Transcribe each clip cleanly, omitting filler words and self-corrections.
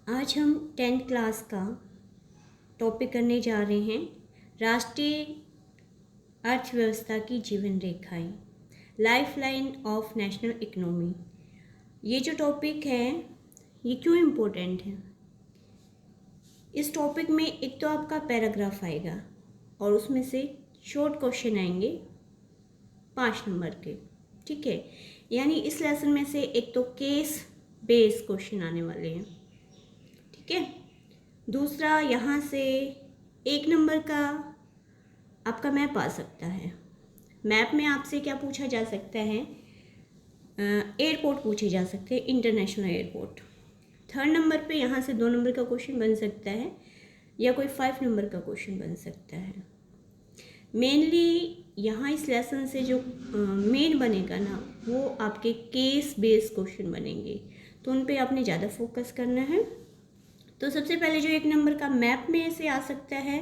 आज हम 10th class का टॉपिक करने जा रहे हैं राष्ट्रीय अर्थव्यवस्था की जीवन रेखाएं, लाइफलाइन ऑफ नेशनल इकोनॉमी। ये जो टॉपिक है ये क्यों इम्पोर्टेंट है? इस टॉपिक में एक तो आपका पैराग्राफ आएगा और उसमें से शॉर्ट क्वेश्चन आएंगे 5 नंबर के, ठीक है। यानी इस लेसन में से एक तो केस बेस्ड क्वेश्चन आने वाले हैं, ठीक है। दूसरा, यहाँ से 1 नंबर का आपका मैप आ सकता है। मैप में आपसे क्या पूछा जा सकता है? एयरपोर्ट पूछे जा सकते हैं, इंटरनेशनल एयरपोर्ट। 3rd नंबर पे यहाँ से 2 नंबर का क्वेश्चन बन सकता है या कोई 5 नंबर का क्वेश्चन बन सकता है। मेनली यहाँ इस लेसन से जो मेन बनेगा ना, वो आपके केस बेस्ड क्वेश्चन बनेंगे, तो उन पे आपने ज़्यादा फोकस करना है। तो सबसे पहले जो 1 नंबर का मैप में से आ सकता है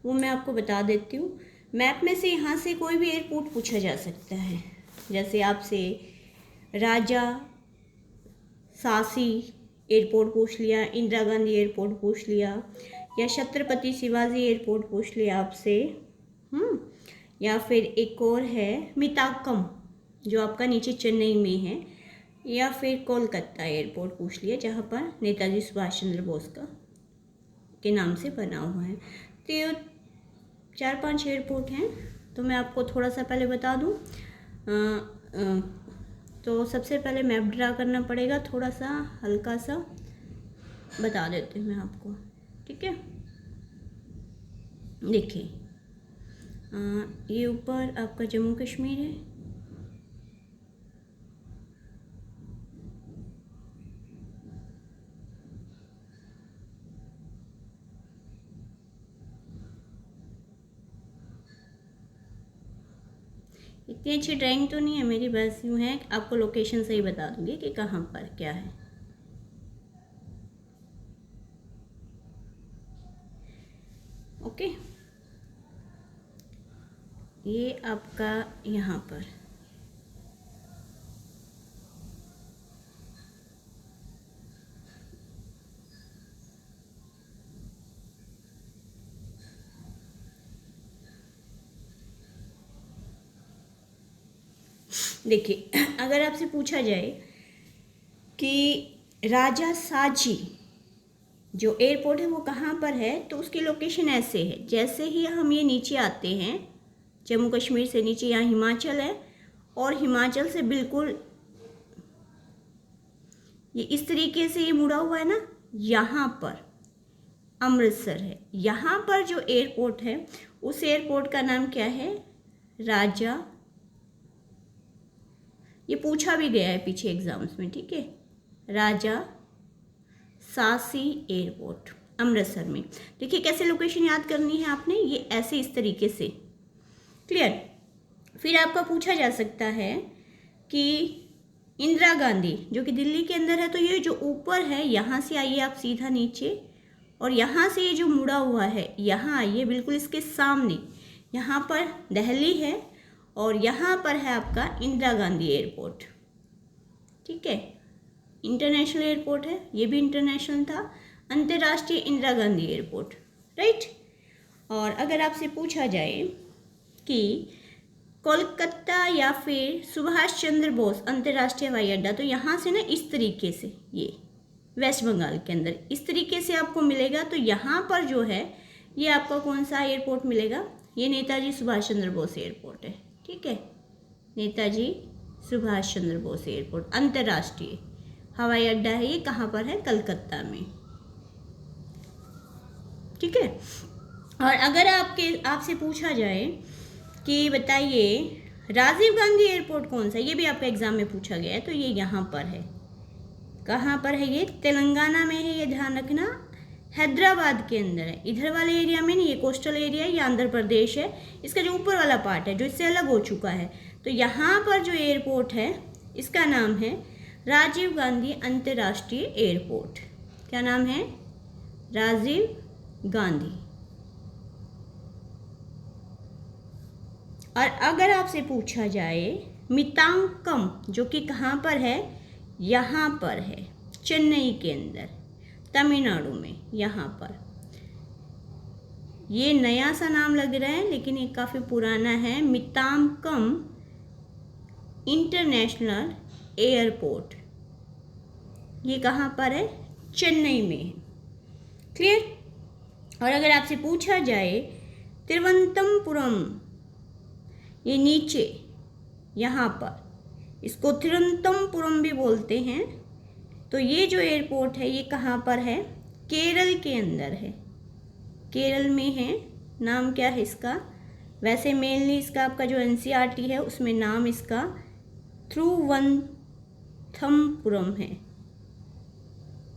वो मैं आपको बता देती हूँ। मैप में से यहाँ से कोई भी एयरपोर्ट पूछा जा सकता है, जैसे आपसे राजा सासी एयरपोर्ट पूछ लिया, इंदिरा गांधी एयरपोर्ट पूछ लिया, या छत्रपति शिवाजी एयरपोर्ट पूछ लिया आपसे, या फिर एक और है मिताकम जो आपका नीचे चेन्नई में है, या फिर कोलकाता एयरपोर्ट पूछ लिया जहाँ पर नेताजी सुभाष चंद्र बोस का के नाम से बना हुआ है। तो ये 4-5 एयरपोर्ट हैं। तो मैं आपको थोड़ा सा पहले बता दूँ, तो सबसे पहले मैप ड्रा करना पड़ेगा, थोड़ा सा हल्का सा बता देती हूँ मैं आपको, ठीक है। देखिए, ये ऊपर आपका जम्मू कश्मीर है, इतनी अच्छी ड्राइंग तो नहीं है मेरी, बस यूँ है आपको लोकेशन से ही बता दूंगी कि कहाँ पर क्या है। ओके, ये आपका यहाँ पर देखिए, अगर आपसे पूछा जाए कि राजा साची जो एयरपोर्ट है वो कहाँ पर है, तो उसकी लोकेशन ऐसे है। जैसे ही हम ये नीचे आते हैं, जम्मू कश्मीर से नीचे यहाँ हिमाचल है, और हिमाचल से बिल्कुल ये इस तरीके से ये मुड़ा हुआ है ना, यहाँ पर अमृतसर है। यहाँ पर जो एयरपोर्ट है उस एयरपोर्ट का नाम क्या है? राजा, ये पूछा भी गया है पीछे एग्जाम्स में, ठीक है। राजा सासी एयरपोर्ट अमृतसर में। देखिए कैसे लोकेशन याद करनी है आपने, ये ऐसे इस तरीके से, क्लियर। फिर आपका पूछा जा सकता है कि इंदिरा गांधी जो कि दिल्ली के अंदर है, तो ये जो ऊपर है यहाँ से आइए आप सीधा नीचे, और यहाँ से ये जो मुड़ा हुआ है यहाँ आइए, बिल्कुल इसके सामने यहाँ पर दिल्ली है, और यहाँ पर है आपका इंदिरा गांधी एयरपोर्ट, ठीक है। इंटरनेशनल एयरपोर्ट है, ये भी इंटरनेशनल था, अंतर्राष्ट्रीय इंदिरा गांधी एयरपोर्ट, राइट। और अगर आपसे पूछा जाए कि कोलकाता या फिर सुभाष चंद्र बोस अंतर्राष्ट्रीय हवाई अड्डा, तो यहाँ से ना इस तरीके से, ये वेस्ट बंगाल के अंदर इस तरीके से आपको मिलेगा। तो यहाँ पर जो है ये आपका कौन सा एयरपोर्ट मिलेगा? ये नेताजी सुभाष चंद्र बोस एयरपोर्ट है, ठीक है। नेताजी सुभाष चंद्र बोस एयरपोर्ट अंतर्राष्ट्रीय हवाई अड्डा है, ये कहाँ पर है? कलकत्ता में, ठीक है। और अगर आपसे पूछा जाए कि बताइए राजीव गांधी एयरपोर्ट कौन सा, ये भी आपका एग्जाम में पूछा गया है, तो ये यहाँ पर है। कहाँ पर है? ये तेलंगाना में है, ये ध्यान रखना, हैदराबाद के अंदर है। इधर वाले एरिया में नहीं, ये कोस्टल एरिया है, ये आंध्र प्रदेश है। इसका जो ऊपर वाला पार्ट है जो इससे अलग हो चुका है, तो यहाँ पर जो एयरपोर्ट है इसका नाम है राजीव गांधी अंतर्राष्ट्रीय एयरपोर्ट। क्या नाम है? राजीव गांधी। और अगर आपसे पूछा जाए मितांकम जो कि कहाँ पर है, यहाँ पर है चेन्नई के अंदर, तमिलनाडु में। यहाँ पर ये नया सा नाम लग रहा है लेकिन ये काफ़ी पुराना है, मितामकम इंटरनेशनल एयरपोर्ट। ये कहाँ पर है? चेन्नई में है। क्लियर? और अगर आपसे पूछा जाए तिरुवनंतपुरम, ये नीचे यहाँ पर, इसको तिरुवनंतपुरम भी बोलते हैं, तो ये जो एयरपोर्ट है ये कहाँ पर है? केरल के अंदर है, केरल में है। नाम क्या है इसका? वैसे मेनली इसका आपका जो एनसीईआरटी है उसमें नाम इसका तिरुवनंतपुरम है।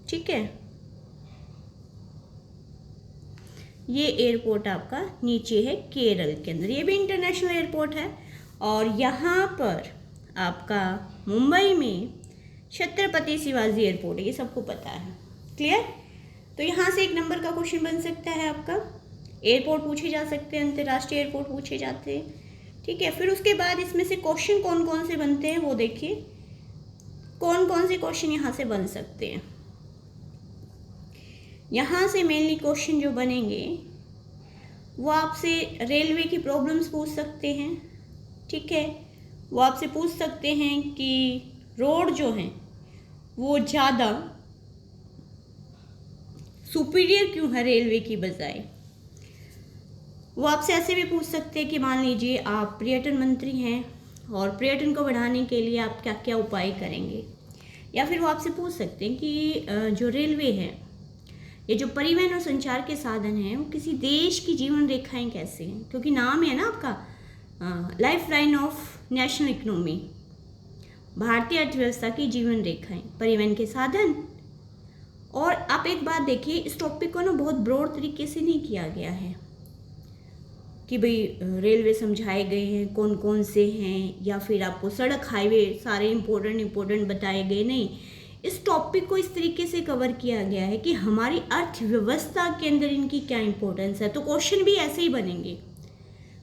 ठीक है, ये एयरपोर्ट आपका नीचे है केरल के अंदर, ये भी इंटरनेशनल एयरपोर्ट है। और यहाँ पर आपका मुंबई में छत्रपति शिवाजी एयरपोर्ट है, ये सबको पता है। क्लियर? तो यहाँ से 1 नंबर का क्वेश्चन बन सकता है आपका। एयरपोर्ट पूछे जा सकते हैं, अंतर्राष्ट्रीय एयरपोर्ट पूछे जाते हैं। ठीक है, फिर उसके बाद इसमें से क्वेश्चन कौन कौन से बनते हैं वो देखिए, कौन कौन से क्वेश्चन यहाँ से बन सकते हैं। यहाँ से मेनली क्वेश्चन जो बनेंगे वो आपसे रेलवे की प्रॉब्लम्स पूछ सकते हैं। ठीक है, वो आपसे पूछ सकते हैं कि रोड जो हैं वो ज़्यादा सुपीरियर क्यों है रेलवे की बजाय। वो आपसे ऐसे भी पूछ सकते हैं कि मान लीजिए आप पर्यटन मंत्री हैं और पर्यटन को बढ़ाने के लिए आप क्या क्या उपाय करेंगे। या फिर वो आपसे पूछ सकते हैं कि जो रेलवे है, ये जो परिवहन और संचार के साधन हैं, वो किसी देश की जीवन रेखाएं कैसे हैं, क्योंकि नाम है ना आपका life line of national economy, भारतीय अर्थव्यवस्था की जीवन रेखाएं, परिवहन के साधन। और आप एक बात देखिए, इस टॉपिक को ना बहुत ब्रॉड तरीके से नहीं किया गया है कि भाई रेलवे समझाए गए हैं कौन कौन से हैं, या फिर आपको सड़क हाईवे सारे इम्पोर्टेंट बताए गए। नहीं, इस टॉपिक को इस तरीके से कवर किया गया है कि हमारी अर्थव्यवस्था के अंदर इनकी क्या इंपॉर्टेंस है। तो क्वेश्चन भी ऐसे ही बनेंगे।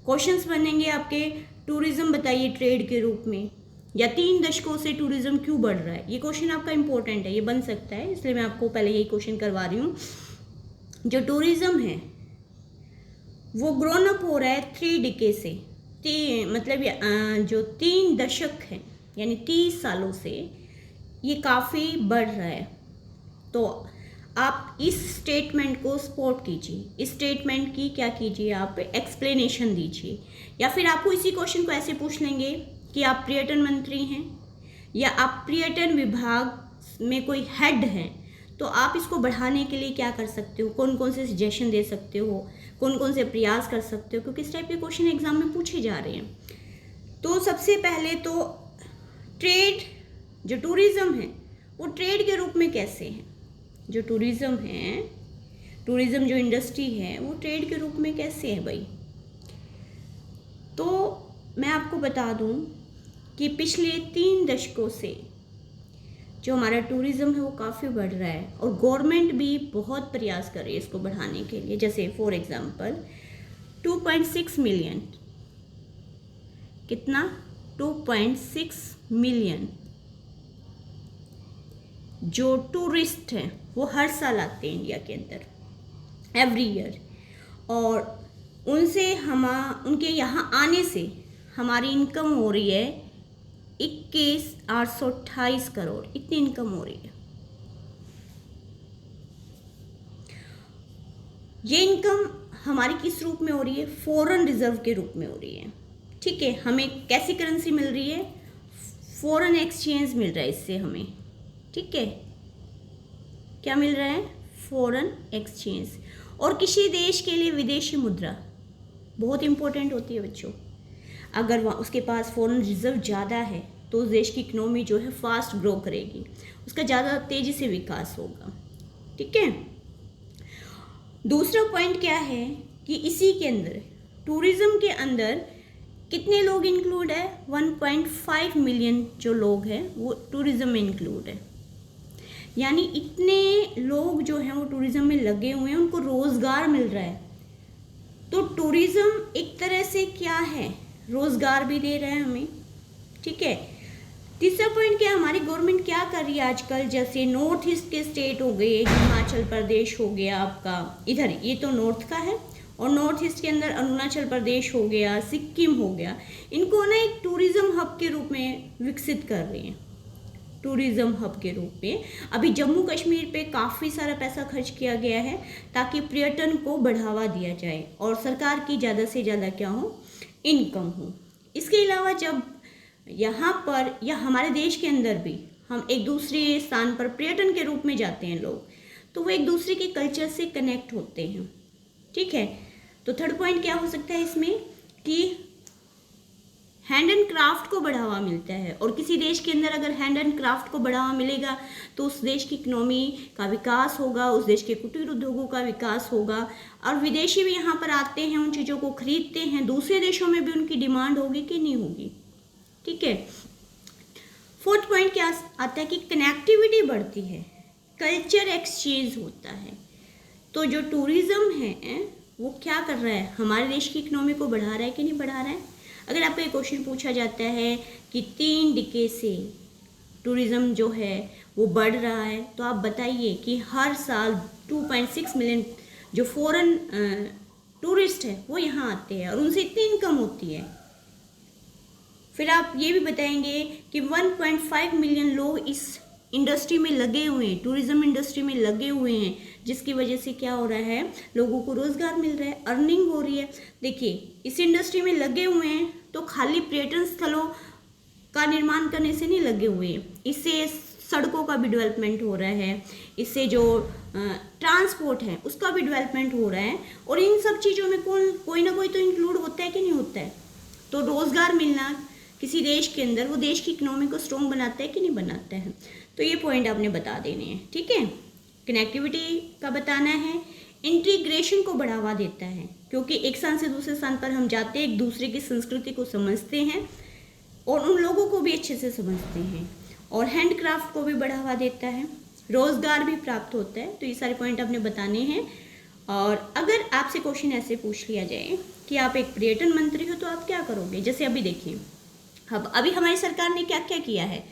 क्वेश्चंस बनेंगे आपके, टूरिज्म बताइए ट्रेड के रूप में, या 3 दशकों से टूरिज्म क्यों बढ़ रहा है। ये क्वेश्चन आपका इंपॉर्टेंट है, ये बन सकता है, इसलिए मैं आपको पहले यही क्वेश्चन करवा रही हूँ। जो टूरिज्म है वो ग्रोन अप हो रहा है 3 डिके से, मतलब जो 3 दशक है यानी 30 सालों से ये काफ़ी बढ़ रहा है। तो आप इस स्टेटमेंट को सपोर्ट कीजिए, इस स्टेटमेंट की क्या कीजिए, आप एक्सप्लेनेशन दीजिए। या फिर आपको इसी क्वेश्चन को ऐसे पूछ लेंगे कि आप पर्यटन मंत्री हैं या आप पर्यटन विभाग में कोई हेड हैं, तो आप इसको बढ़ाने के लिए क्या कर सकते हो, कौन कौन से सजेशन दे सकते हो, कौन कौन से प्रयास कर सकते हो, क्योंकि इस टाइप के क्वेश्चन एग्जाम में पूछे जा रहे हैं। तो सबसे पहले तो ट्रेड, जो टूरिज़्म है वो ट्रेड के रूप में कैसे है, जो टूरिज़्म है, टूरिज़्म जो इंडस्ट्री है वो ट्रेड के रूप में कैसे है भाई। तो मैं आपको बता दूं कि पिछले 3 दशकों से जो हमारा टूरिज़्म है वो काफ़ी बढ़ रहा है और गवर्नमेंट भी बहुत प्रयास कर रही है इसको बढ़ाने के लिए। जैसे फॉर एग्जांपल 2.6 मिलियन, कितना, 2.6 मिलियन जो टूरिस्ट हैं वो हर साल आते हैं इंडिया के अंदर, एवरी ईयर। और उनसे उनके यहाँ आने से हमारी इनकम हो रही है 21,828 करोड़, इतनी इनकम हो रही है। ये इनकम हमारी किस रूप में हो रही है? फॉरेन रिजर्व के रूप में हो रही है। ठीक है, हमें कैसी करेंसी मिल रही है? फॉरेन एक्सचेंज मिल रहा है इससे हमें। ठीक है, क्या मिल रहा है? Foreign exchange. और किसी देश के लिए विदेशी मुद्रा बहुत इंपॉर्टेंट होती है बच्चों। अगर उसके पास फॉरेन रिजर्व ज़्यादा है तो उस देश की इकोनॉमी जो है फास्ट ग्रो करेगी, उसका ज़्यादा तेज़ी से विकास होगा। ठीक है, दूसरा पॉइंट क्या है कि इसी के अंदर टूरिज़्म के अंदर कितने लोग इंक्लूड है? 1.5 मिलियन जो लोग हैं वो टूरिज़्म में इंक्लूड है। यानी इतने लोग जो हैं वो टूरिज़्म में लगे हुए हैं, उनको रोज़गार मिल रहा है। तो टूरिज़्म एक तरह से क्या है? रोज़गार भी दे रहा है हमें। ठीक है, तीसरा पॉइंट क्या, हमारी गवर्नमेंट क्या कर रही है आजकल, जैसे नॉर्थ ईस्ट के स्टेट हो गए, हिमाचल प्रदेश हो गया आपका, इधर ये तो नॉर्थ का है, और नॉर्थ ईस्ट के अंदर अरुणाचल प्रदेश हो गया, सिक्किम हो गया, इनको ना एक टूरिज्म हब के रूप में विकसित कर रहे हैं। टूरिज्म हब के रूप में अभी जम्मू कश्मीर पे काफ़ी सारा पैसा खर्च किया गया है ताकि पर्यटन को बढ़ावा दिया जाए और सरकार की ज़्यादा से ज़्यादा क्या हो, इनकम हो। इसके अलावा जब यहाँ पर या हमारे देश के अंदर भी हम एक दूसरे स्थान पर पर्यटन के रूप में जाते हैं लोग, तो वो एक दूसरे के कल्चर से कनेक्ट होते हैं। ठीक है, तो थर्ड पॉइंट क्या हो सकता है इसमें कि हैंड एंड क्राफ्ट को बढ़ावा मिलता है, और किसी देश के अंदर अगर हैंड एंड क्राफ्ट को बढ़ावा मिलेगा तो उस देश की इकोनॉमी का विकास होगा, उस देश के कुटीर उद्योगों का विकास होगा, और विदेशी भी यहाँ पर आते हैं, उन चीज़ों को खरीदते हैं, दूसरे देशों में भी उनकी डिमांड होगी कि नहीं होगी। ठीक है, फोर्थ पॉइंट क्या आता है कि कनेक्टिविटी बढ़ती है, कल्चर एक्सचेंज होता है। तो जो टूरिज्म है वो क्या कर रहा है, हमारे देश की इकोनॉमी को बढ़ा रहा है कि नहीं बढ़ा रहा है। अगर आपको एक क्वेश्चन पूछा जाता है कि 3 डिकेड से टूरिज्म जो है वो बढ़ रहा है, तो आप बताइए कि हर साल 2.6 मिलियन जो फॉरेन टूरिस्ट है वो यहाँ आते हैं और उनसे इतनी इनकम होती है। फिर आप ये भी बताएंगे कि 1.5 मिलियन लोग इस इंडस्ट्री में लगे हुए हैं, टूरिज्म इंडस्ट्री में लगे हुए हैं, जिसकी वजह से क्या हो रहा है, लोगों को रोज़गार मिल रहा है, अर्निंग हो रही है। देखिए, इस इंडस्ट्री में लगे हुए हैं तो खाली पर्यटन स्थलों का निर्माण करने से नहीं लगे हुए हैं, इससे सड़कों का भी डेवलपमेंट हो रहा है, इससे जो ट्रांसपोर्ट है उसका भी डेवलपमेंट हो रहा है, और इन सब चीज़ों में कोई ना कोई तो इंक्लूड होता है कि नहीं होता है। तो रोज़गार मिलना किसी देश के अंदर वो देश की इकोनॉमी को स्ट्रॉन्ग बनाता है कि नहीं बनाता है। तो ये पॉइंट आपने बता देने हैं। ठीक है, कनेक्टिविटी का बताना है, इंटीग्रेशन को बढ़ावा देता है, क्योंकि एक स्थान से दूसरे स्थान पर हम जाते हैं, एक दूसरे की संस्कृति को समझते हैं और उन लोगों को भी अच्छे से समझते हैं, और हैंडक्राफ्ट को भी बढ़ावा देता है, रोज़गार भी प्राप्त होता है। तो ये सारे पॉइंट आपने बताने हैं। और अगर आपसे क्वेश्चन ऐसे पूछ लिया जाए कि आप एक पर्यटन मंत्री हो तो आप क्या करोगे, जैसे अभी देखिए अभी हमारी सरकार ने क्या क्या किया है,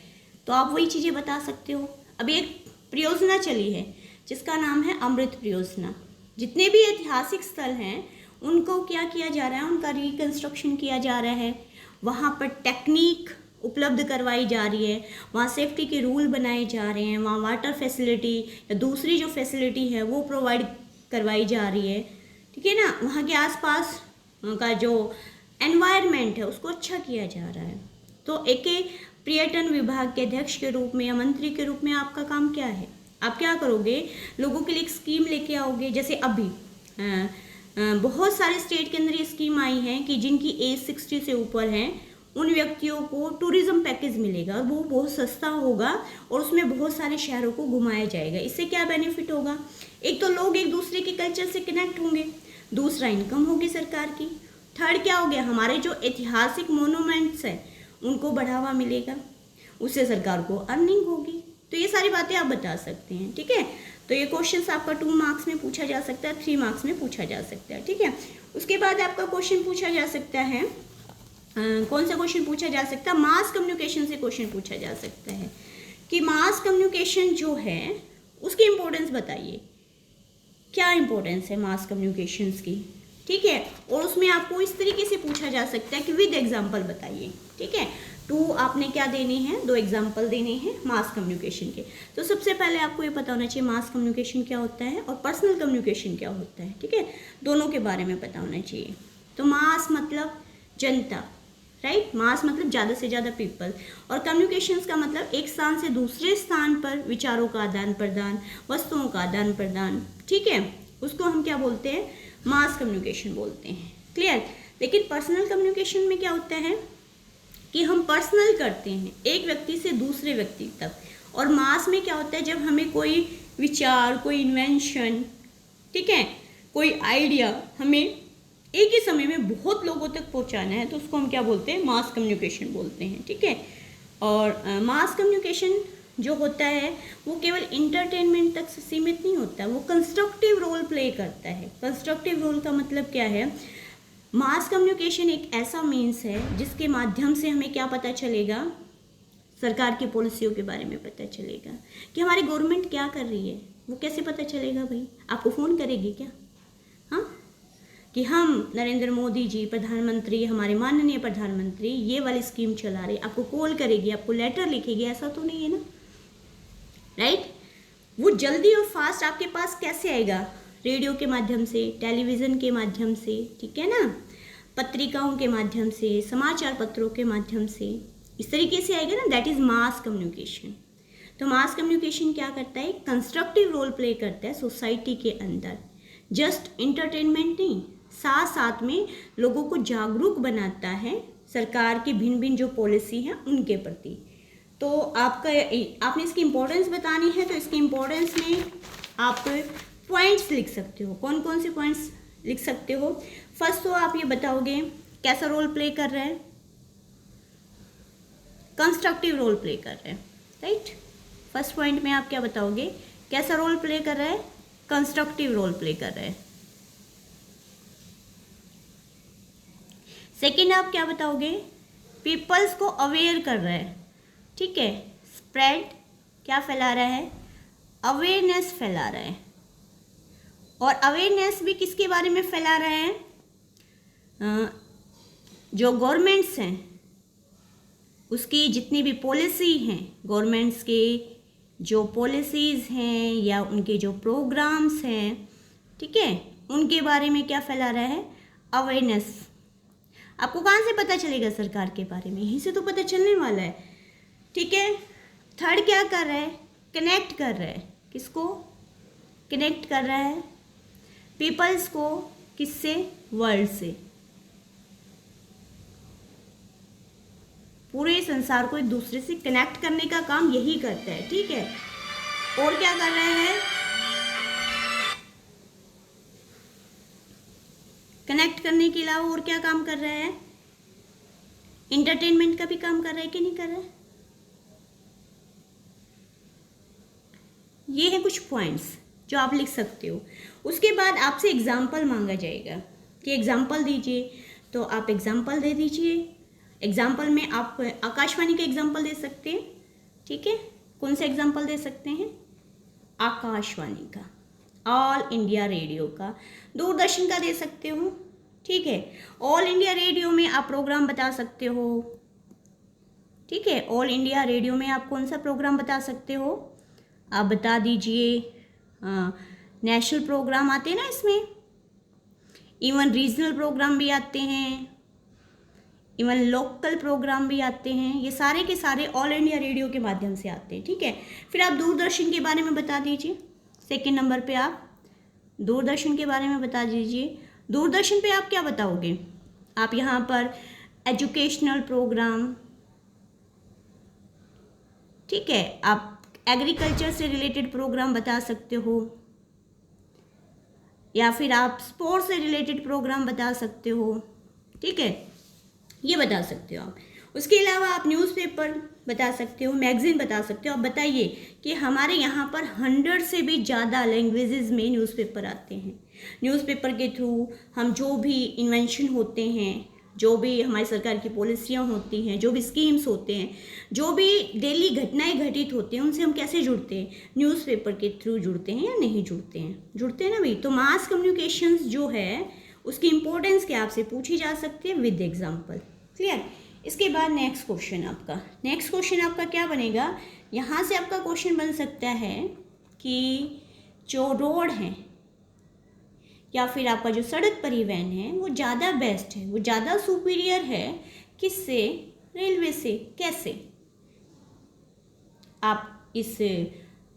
तो आप वही चीज़ें बता सकते हो। अभी एक परियोजना चली है जिसका नाम है अमृत परियोजना। जितने भी ऐतिहासिक स्थल हैं उनको क्या किया जा रहा है, उनका रिकंस्ट्रक्शन किया जा रहा है, वहाँ पर टेक्निक उपलब्ध करवाई जा रही है, वहाँ सेफ्टी के रूल बनाए जा रहे हैं, वहाँ वाटर फैसिलिटी या दूसरी जो फैसिलिटी है वो प्रोवाइड करवाई जा रही है। ठीक है ना, वहाँ के आसपास का जो एनवायरनमेंट है उसको अच्छा किया जा रहा है। तो एक पर्यटन विभाग के अध्यक्ष के रूप में या मंत्री के रूप में आपका काम क्या है, आप क्या करोगे, लोगों के लिए एक स्कीम लेके आओगे। जैसे अभी बहुत सारे स्टेट के अंदर ये स्कीम आई है कि जिनकी एज 60 से ऊपर है उन व्यक्तियों को टूरिज्म पैकेज मिलेगा, वो बहुत सस्ता होगा और उसमें बहुत सारे शहरों को घुमाया जाएगा। इससे क्या बेनिफिट होगा, एक तो लोग एक दूसरे के कल्चर से कनेक्ट होंगे, दूसरा इनकम होगी सरकार की, थर्ड क्या हो गया, हमारे जो ऐतिहासिक मोनूमेंट्स हैं उनको बढ़ावा मिलेगा, उससे सरकार को अर्निंग होगी। तो ये सारी बातें आप बता सकते हैं। ठीक है, तो ये क्वेश्चन आपका 2 मार्क्स में पूछा जा सकता है, 3 मार्क्स में पूछा जा सकता है। ठीक है, उसके बाद आपका क्वेश्चन पूछा जा सकता है, कौन सा क्वेश्चन पूछा जा सकता है, मास कम्युनिकेशन से क्वेश्चन पूछा जा सकता है कि मास कम्युनिकेशन जो है उसकी इम्पोर्टेंस बताइए, क्या इम्पोर्टेंस है मास कम्युनिकेशंस की। ठीक है, और उसमें आपको इस तरीके से पूछा जा सकता है कि विद एग्जाम्पल बताइए। ठीक है, 2 आपने क्या देने हैं, 2 एग्जाम्पल देने हैं मास कम्युनिकेशन के। तो सबसे पहले आपको ये पता होना चाहिए मास कम्युनिकेशन क्या होता है और पर्सनल कम्युनिकेशन क्या होता है। ठीक है, दोनों के बारे में पता होना चाहिए। तो मास मतलब जनता, राइट, मास मतलब ज़्यादा से ज़्यादा पीपल, और कम्युनिकेशंस का मतलब एक स्थान से दूसरे स्थान पर विचारों का आदान प्रदान, वस्तुओं का आदान प्रदान। ठीक है, उसको हम क्या बोलते हैं, मास कम्युनिकेशन बोलते हैं। क्लियर। लेकिन पर्सनल कम्युनिकेशन में क्या होता है कि हम पर्सनल करते हैं एक व्यक्ति से दूसरे व्यक्ति तक, और मास में क्या होता है जब हमें कोई विचार, कोई इन्वेंशन, ठीक है, कोई आइडिया हमें एक ही समय में बहुत लोगों तक पहुंचाना है, तो उसको हम क्या बोलते हैं, मास कम्युनिकेशन बोलते हैं। ठीक है, और मास कम्युनिकेशन जो होता है वो केवल इंटरटेनमेंट तक से सीमित नहीं होता, वो कंस्ट्रक्टिव रोल प्ले करता है। कंस्ट्रक्टिव रोल का मतलब क्या है, मास कम्युनिकेशन एक ऐसा मीन्स है जिसके माध्यम से हमें क्या पता चलेगा, सरकार की पॉलिसियों के बारे में पता चलेगा कि हमारी गवर्नमेंट क्या कर रही है। वो कैसे पता चलेगा भाई? आपको फ़ोन करेगी क्या? हाँ, कि हम नरेंद्र मोदी जी प्रधानमंत्री, हमारे माननीय प्रधानमंत्री ये वाली स्कीम चला रहे, आपको कॉल करेगी, आपको लेटर लिखेगी? ऐसा तो नहीं है ना, राइट? वो जल्दी और फास्ट आपके पास कैसे आएगा? रेडियो के माध्यम से, टेलीविज़न के माध्यम से, ठीक है ना, पत्रिकाओं के माध्यम से, समाचार पत्रों के माध्यम से, इस तरीके से आएगा ना। That is mass communication. तो मास कम्युनिकेशन क्या करता है? कंस्ट्रक्टिव रोल प्ले करता है सोसाइटी के अंदर। जस्ट इंटरटेनमेंट नहीं, साथ साथ में लोगों को जागरूक बनाता है सरकार की भिन्न भिन्न जो पॉलिसी हैं उनके प्रति। तो आपने इसकी इम्पोर्टेंस बतानी है, तो इसकी इम्पोर्टेंस में आप पॉइंट्स लिख सकते हो। कौन कौन से पॉइंट्स लिख सकते हो? फर्स्ट तो आप ये बताओगे कैसा रोल प्ले कर रहा है? कंस्ट्रक्टिव रोल प्ले कर रहा है, राइट? फर्स्ट पॉइंट में आप क्या बताओगे? कैसा रोल प्ले कर रहा है? कंस्ट्रक्टिव रोल प्ले कर रहा है। सेकेंड आप क्या बताओगे? पीपल्स को अवेयर कर रहा है, ठीक है। स्प्रेड क्या फैला रहा है? अवेयरनेस फैला रहा है। और अवेयरनेस भी किसके बारे में फैला रहा है? जो गवर्नमेंट्स हैं उसकी जितनी भी पॉलिसी हैं, गवर्नमेंट्स के जो पॉलिसीज़ हैं या उनके जो प्रोग्राम्स हैं, ठीक है, उनके बारे में क्या फैला रहा है? अवेयरनेस। आपको कहाँ से पता चलेगा सरकार के बारे में? यहीं से तो पता चलने वाला है, ठीक है। थर्ड क्या कर रहा है? कनेक्ट कर रहा है। किसको कनेक्ट कर रहा है? पीपल्स को। किससे? वर्ल्ड से। पूरे संसार को एक दूसरे से कनेक्ट करने का काम यही करता है, ठीक है। और क्या कर रहा है? कनेक्ट करने के अलावा और क्या काम कर रहा है? एंटरटेनमेंट का भी काम कर रहा है कि नहीं कर रहा है? ये है कुछ पॉइंट्स जो आप लिख सकते हो। उसके बाद आपसे एग्जाम्पल मांगा जाएगा कि एग्जाम्पल दीजिए, तो आप एग्जाम्पल दे दीजिए। एग्जाम्पल में आप आकाशवाणी का एग्जाम्पल दे सकते हैं, ठीक है। कौन सा एग्जाम्पल दे सकते हैं? आकाशवाणी का, ऑल इंडिया रेडियो का, दूरदर्शन का दे सकते हो, ठीक है। ऑल इंडिया रेडियो में आप प्रोग्राम बता सकते हो, ठीक है। ऑल इंडिया रेडियो में आप कौन सा प्रोग्राम बता सकते हो? आप बता दीजिए। नेशनल प्रोग्राम आते हैं ना इसमें, इवन रीजनल प्रोग्राम भी आते हैं, इवन लोकल प्रोग्राम भी आते हैं। ये सारे के सारे ऑल इंडिया रेडियो के माध्यम से आते हैं, ठीक है। फिर आप दूरदर्शन के बारे में बता दीजिए। सेकेंड नंबर पे आप दूरदर्शन के बारे में बता दीजिए। दूरदर्शन पे आप क्या बताओगे? आप यहाँ पर एजुकेशनल प्रोग्राम, ठीक है, आप एग्रीकल्चर से रिलेटेड प्रोग्राम बता सकते हो, या फिर आप स्पोर्ट्स से रिलेटेड प्रोग्राम बता सकते हो, ठीक है, ये बता सकते हो आप। उसके अलावा आप न्यूज़पेपर बता सकते हो, मैगज़ीन बता सकते हो। आप बताइए कि हमारे यहाँ पर 100 से भी ज़्यादा लैंग्वेजेस में न्यूज़पेपर आते हैं। न्यूज़पेपर के थ्रू हम जो भी इन्वेंशन होते हैं, जो भी हमारी सरकार की पॉलिसियाँ होती हैं, जो भी स्कीम्स होते हैं, जो भी डेली घटनाएं घटित होती हैं, उनसे हम कैसे जुड़ते हैं? न्यूज़पेपर के थ्रू जुड़ते हैं या नहीं जुड़ते हैं? जुड़ते हैं ना भाई। तो मास कम्युनिकेशंस जो है उसकी इम्पोर्टेंस क्या आपसे पूछी जा सकती है विद एग्जाम्पल। क्लियर? इसके बाद नेक्स्ट क्वेश्चन आपका क्या बनेगा? यहाँ से आपका क्वेश्चन बन सकता है कि जो रोड है या फिर आपका जो सड़क परिवहन है वो ज़्यादा बेस्ट है, वो ज़्यादा सुपीरियर है किससे? रेलवे से। कैसे? आप इस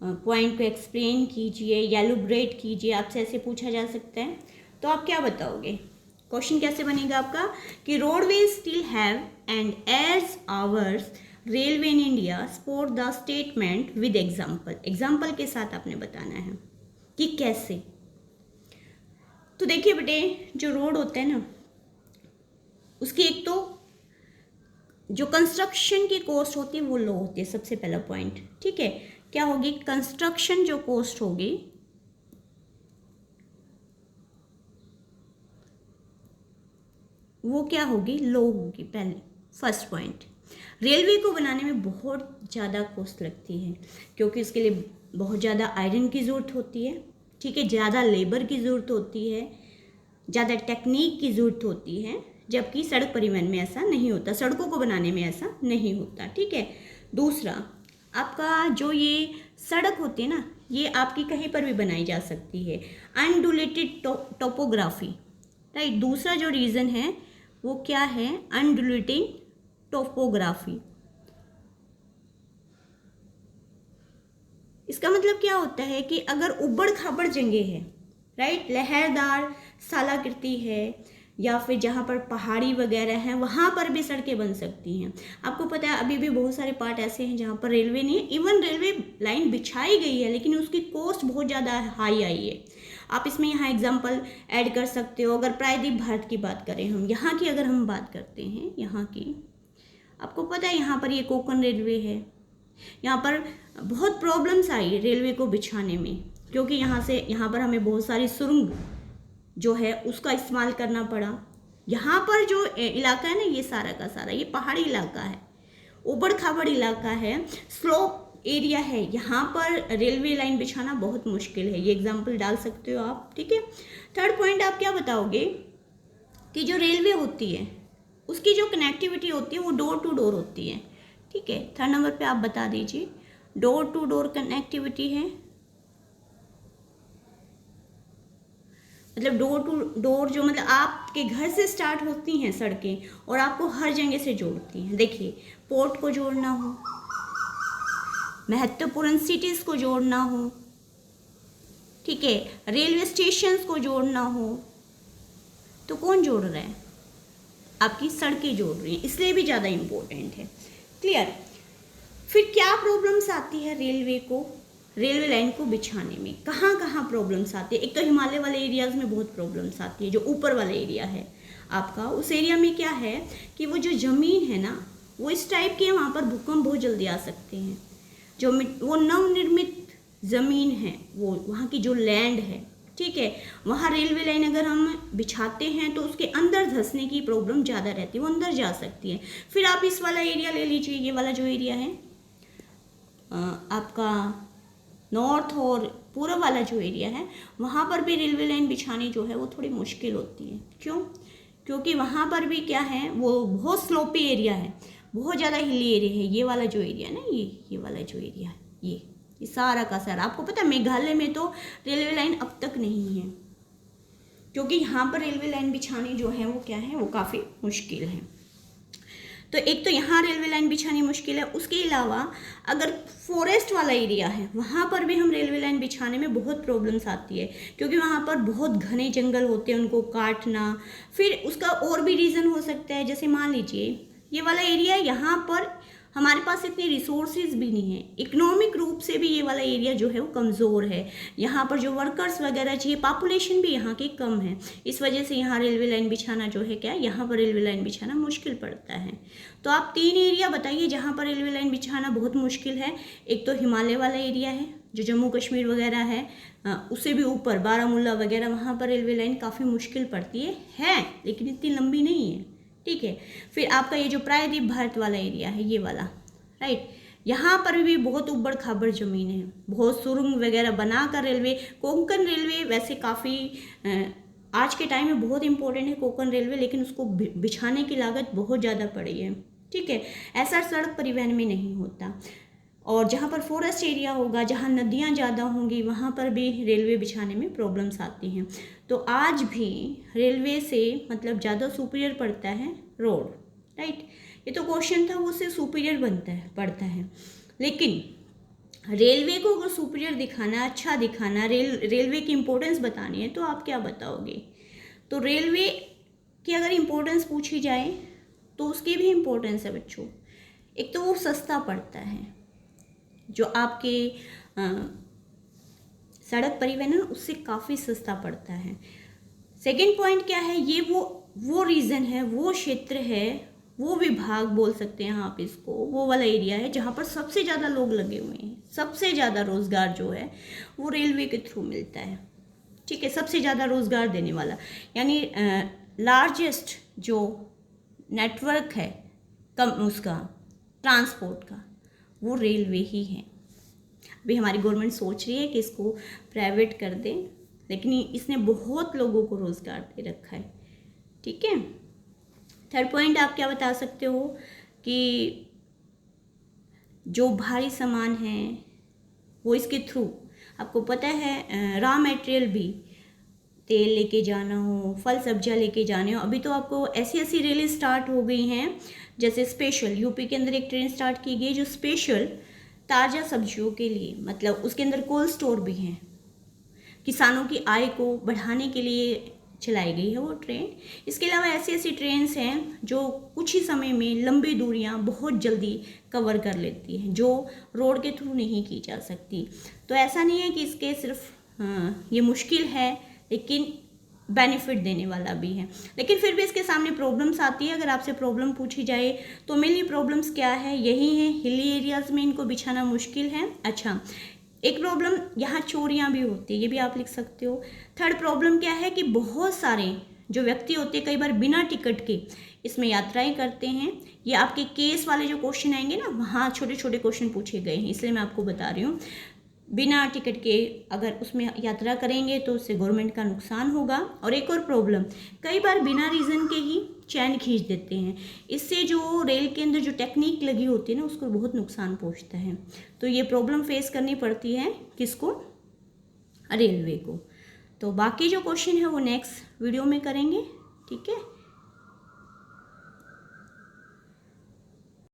पॉइंट को एक्सप्लेन कीजिए, एलैबोरेट कीजिए। आपसे ऐसे पूछा जा सकता है, तो आप क्या बताओगे? क्वेश्चन कैसे बनेगा आपका कि roadways still have an edge over railway in India support the statement with example. Example के साथ आपने बताना है कि कैसे। तो देखिए बेटे, जो रोड होता है ना, उसकी एक तो जो कंस्ट्रक्शन की कॉस्ट होती है वो लो होती है, सबसे पहला पॉइंट, ठीक है। क्या होगी? कंस्ट्रक्शन जो कॉस्ट होगी वो क्या होगी? लो होगी, पहले फर्स्ट पॉइंट। रेलवे को बनाने में बहुत ज़्यादा कॉस्ट लगती है, क्योंकि उसके लिए बहुत ज़्यादा आयरन की ज़रूरत होती है, ठीक है, ज़्यादा लेबर की ज़रूरत होती है, ज़्यादा टेक्निक की ज़रूरत होती है, जबकि सड़क परिवहन में ऐसा नहीं होता, सड़कों को बनाने में ऐसा नहीं होता, ठीक है। दूसरा, आपका जो ये सड़क होती है ना, ये आपकी कहीं पर भी बनाई जा सकती है, अनडुलेटेड टोपोग्राफी, राइट। दूसरा जो रीज़न है वो क्या है, अनडुलेटिंग टोपोग्राफी। इसका मतलब क्या होता है कि अगर उबड़ खाबड़ जगह है, राइट, लहरदार सालाकृति है, या फिर जहाँ पर पहाड़ी वगैरह हैं वहाँ पर भी सड़कें बन सकती हैं। आपको पता है अभी भी बहुत सारे पार्ट ऐसे हैं जहाँ पर रेलवे नहीं है, इवन रेलवे लाइन बिछाई गई है लेकिन उसकी कॉस्ट बहुत ज़्यादा हाई आई है। आप इसमें यहाँ एग्जांपल ऐड कर सकते हो। अगर प्रायद्वीप भारत की बात करें, हम यहाँ की अगर हम बात करते हैं, यहाँ की, आपको पता है यहाँ पर ये कोंकण रेलवे है, यहाँ पर बहुत प्रॉब्लम्स आई रेलवे को बिछाने में, क्योंकि यहाँ से यहाँ पर हमें बहुत सारी सुरंग जो है उसका इस्तेमाल करना पड़ा। यहाँ पर जो इलाका है ना, ये सारा का सारा ये पहाड़ी इलाका है, ऊबड़ खाबड़ इलाका है, स्लोप एरिया है, यहाँ पर रेलवे लाइन बिछाना बहुत मुश्किल है। ये एग्जाम्पल डाल सकते हो आप, ठीक है। थर्ड पॉइंट, आप क्या बताओगे कि जो रेलवे होती है उसकी जो कनेक्टिविटी होती है वो डोर टू डोर होती है, ठीक है। थर्ड नंबर पे आप बता दीजिए, डोर टू डोर कनेक्टिविटी है, मतलब डोर टू डोर जो मतलब आपके घर से स्टार्ट होती हैं सड़कें और आपको हर जगह से जोड़ती हैं। देखिए, पोर्ट को जोड़ना हो, महत्वपूर्ण सिटीज़ को जोड़ना हो, ठीक है, रेलवे स्टेशंस को जोड़ना हो, तो कौन जोड़ रहा है? आपकी सड़कें जोड़ रही हैं, इसलिए भी ज़्यादा इम्पोर्टेंट है। क्लियर। फिर क्या प्रॉब्लम्स आती है रेलवे को, रेलवे लाइन को बिछाने में कहाँ कहाँ प्रॉब्लम्स आती है? एक तो हिमालय वाले एरियाज़ में बहुत प्रॉब्लम्स आती है, जो ऊपर वाला एरिया है आपका, उस एरिया में क्या है कि वो जो ज़मीन है ना वो इस टाइप की है, वहाँ पर भूकंप बहुत जल्दी आ सकते हैं। जो वो नवनिर्मित ज़मीन है, वो वहाँ की जो लैंड है, ठीक है, वहाँ रेलवे लाइन अगर हम बिछाते हैं तो उसके अंदर धंसने की प्रॉब्लम ज़्यादा रहती है, वो अंदर जा सकती है। फिर आप इस वाला एरिया ले लीजिए, ये वाला जो एरिया है आपका नॉर्थ और पूर्व वाला जो एरिया है, वहाँ पर भी रेलवे लाइन बिछानी जो है वो थोड़ी मुश्किल होती है। क्यों? क्योंकि वहाँ पर भी क्या है, वो बहुत स्लोपी एरिया है, बहुत ज़्यादा हिली एरिया है। ये वाला जो एरिया है ना, ये वाला जो एरिया है, ये सारा का सारा, आपको पता है मेघालय में तो रेलवे लाइन अब तक नहीं है, क्योंकि यहाँ पर रेलवे लाइन बिछानी जो है वो क्या है, वो काफ़ी मुश्किल है। तो एक तो यहाँ रेलवे लाइन बिछानी मुश्किल है, उसके अलावा अगर फॉरेस्ट वाला एरिया है वहाँ पर भी हम रेलवे लाइन बिछाने में बहुत प्रॉब्लम्स आती है, क्योंकि वहाँ पर बहुत घने जंगल होते हैं, उनको काटना। फिर उसका और भी रीज़न हो सकता है, जैसे मान लीजिए ये वाला एरिया है, यहाँ पर हमारे पास इतनी रिसोर्सेज भी नहीं है, इकोनॉमिक रूप से भी ये वाला एरिया जो है वो कमज़ोर है, यहाँ पर जो वर्कर्स वगैरह चाहिए, पॉपुलेशन भी यहाँ की कम है, इस वजह से यहाँ रेलवे लाइन बिछाना जो है क्या, यहाँ पर रेलवे लाइन बिछाना मुश्किल पड़ता है। तो आप 3 एरिया बताइए जहाँ पर रेलवे लाइन बिछाना बहुत मुश्किल है। एक तो हिमालय वाला एरिया है, जो जम्मू कश्मीर वगैरह है, उससे भी ऊपर बारामूला वगैरह, वहाँ पर रेलवे लाइन काफ़ी मुश्किल पड़ती है लेकिन इतनी लंबी नहीं है, ठीक है। फिर आपका ये जो प्रायद्वीप भारत वाला एरिया है, ये वाला, राइट, यहाँ पर भी बहुत ऊबड़ खाबड़ ज़मीन है, बहुत सुरंग वगैरह बनाकर रेलवे, कोंकण रेलवे वैसे काफ़ी आज के टाइम में बहुत इंपॉर्टेंट है कोंकण रेलवे, लेकिन उसको बिछाने की लागत बहुत ज़्यादा पड़ी है, ठीक है। ऐसा सड़क परिवहन में नहीं होता। और जहाँ पर फॉरेस्ट एरिया होगा, जहाँ नदियाँ ज़्यादा होंगी, वहाँ पर भी रेलवे बिछाने में प्रॉब्लम्स आती हैं। तो आज भी रेलवे से मतलब ज़्यादा सुपीरियर पड़ता है रोड, राइट। ये तो क्वेश्चन था, वो उससे सुपीरियर पड़ता है। लेकिन रेलवे को अगर सुपीरियर दिखाना, अच्छा दिखाना, रेलवे की इम्पोर्टेंस बतानी है, तो आप क्या बताओगे? तो रेलवे की अगर इम्पोर्टेंस पूछी जाए तो उसकी भी इम्पोर्टेंस है बच्चों। एक तो वो सस्ता पड़ता है, जो आपके सड़क परिवहन है उससे काफ़ी सस्ता पड़ता है। सेकंड पॉइंट क्या है, ये वो रीज़न है, वो क्षेत्र है, वो विभाग बोल सकते हैं आप इसको, वो वाला एरिया है जहाँ पर सबसे ज़्यादा लोग लगे हुए हैं, सबसे ज़्यादा रोज़गार जो है वो रेलवे के थ्रू मिलता है, ठीक है। सबसे ज़्यादा रोज़गार देने वाला, यानी लार्जेस्ट जो नेटवर्क है उसका ट्रांसपोर्ट का, वो रेलवे ही है। अभी हमारी गवर्नमेंट सोच रही है कि इसको प्राइवेट कर दें, लेकिन इसने बहुत लोगों को रोज़गार दे रखा है। ठीक है। थर्ड पॉइंट आप क्या बता सकते हो कि जो भारी सामान है वो इसके थ्रू, आपको पता है रॉ मटेरियल भी, तेल लेके जाना हो, फल सब्जियां लेके जाने हो, अभी तो आपको ऐसी ऐसी रेलें स्टार्ट हो गई हैं, जैसे स्पेशल यूपी के अंदर एक ट्रेन स्टार्ट की गई जो स्पेशल ताज़ा सब्जियों के लिए, मतलब उसके अंदर कोल्ड स्टोर भी हैं, किसानों की आय को बढ़ाने के लिए चलाई गई है वो ट्रेन। इसके अलावा ऐसी ऐसी ट्रेन्स हैं जो कुछ ही समय में लंबी दूरियां बहुत जल्दी कवर कर लेती हैं, जो रोड के थ्रू नहीं की जा सकती। तो ऐसा नहीं है कि इसके सिर्फ ये मुश्किल है, लेकिन बेनिफिट देने वाला भी है। लेकिन फिर भी इसके सामने प्रॉब्लम्स आती है। अगर आपसे प्रॉब्लम पूछी जाए तो मेनली प्रॉब्लम्स क्या है, यही है, हिली एरियाज़ में इनको बिछाना मुश्किल है। अच्छा, एक प्रॉब्लम यहाँ चोरियाँ भी होती है, ये भी आप लिख सकते हो। थर्ड प्रॉब्लम क्या है कि बहुत सारे जो व्यक्ति होते हैं कई बार बिना टिकट के इसमें यात्राएं करते हैं। ये आपके केस वाले जो क्वेश्चन आएंगे ना, वहाँ छोटे छोटे क्वेश्चन पूछे गए हैं, इसलिए मैं आपको बता रही हूँ। बिना टिकट के अगर उसमें यात्रा करेंगे तो उससे गवर्नमेंट का नुकसान होगा। और एक और प्रॉब्लम, कई बार बिना रीज़न के ही चैन खींच देते हैं, इससे जो रेल के अंदर जो टेक्निक लगी होती है ना, उसको बहुत नुकसान पहुंचता है। तो ये प्रॉब्लम फेस करनी पड़ती है किसको, रेलवे को। तो बाकी जो क्वेश्चन है वो नेक्स्ट वीडियो में करेंगे। ठीक है।